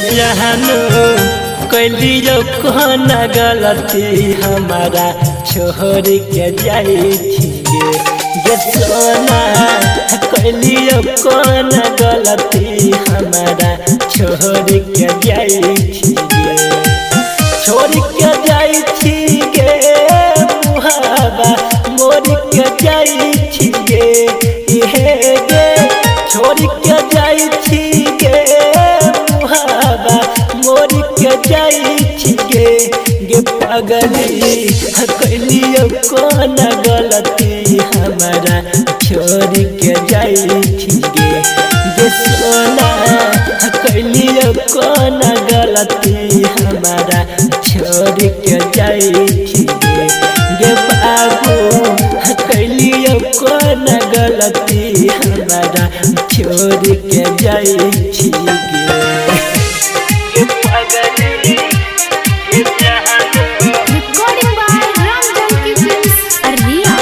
जहानो कैलियो कौन गलती हमारा छोड़ के जाई छिए गे सोना कैलियो कौन गलती हमारा छोड़ के जाई छिए छोड़ के जाई छिए मुहाबा मोड़ के जाई छिए इहे गे छोड़ के जाई छिए मुहाबा मोड़ के जाई छिए गे पगली कैलियो कौन गलती हमारा छोड़ के जाई छिए गे सोना कैलियो कौन गलती हमारा छोड़ के जाई छिए गे बाबू कैलियो कौन गलती हमारा छोड़ के जाई छिए Recording by Ram Janki Films, Arnia.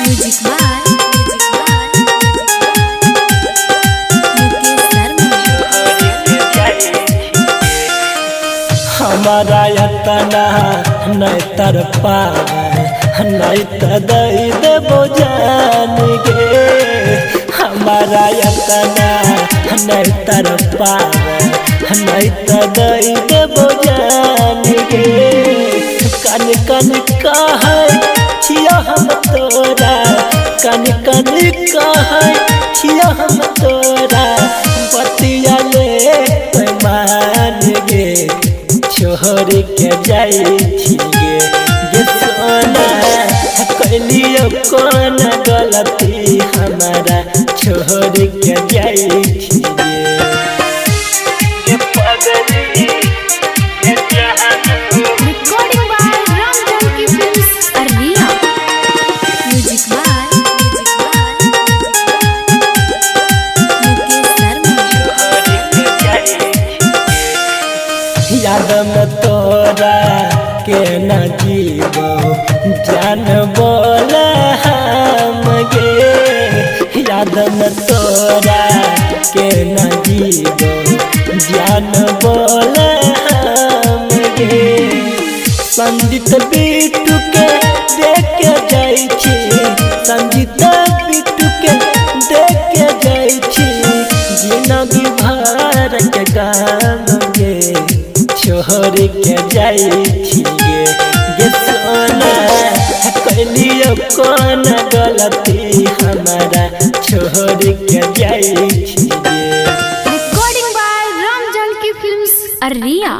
Music by Mukesh Sharma. हमारा यतना नहीं तर पावे नहीं तो दई देबो जान गे हमारा यतना नहीं तर पावे नहीं तो दई देबो जान गे कन कन कहे छिया हम तोरा कन कन कहे छिया हम तोरा बतिया ले मान गे छोड़ के जाई छिए गे सोना कैलियो कौन गलती हमारा छोड़ के जाई छिए Recording by Ram Janki Films, Arnia. Music by Mukesh Sharma. याद में तोरा के न जीवो जान बोला हम गे याद में तोरा के न जीवो जान बोला हम गे संजीत बिट्टू के देख के जाई छी संजीत बिट्टू के देख के जाई छी जिंदगी भर के गाम गे छोड़ के जाई छिए गे सोना कैलियो कौन गलती हमारा छोड़ के जाई छिए Recording by Ram Janki Films, Arnia.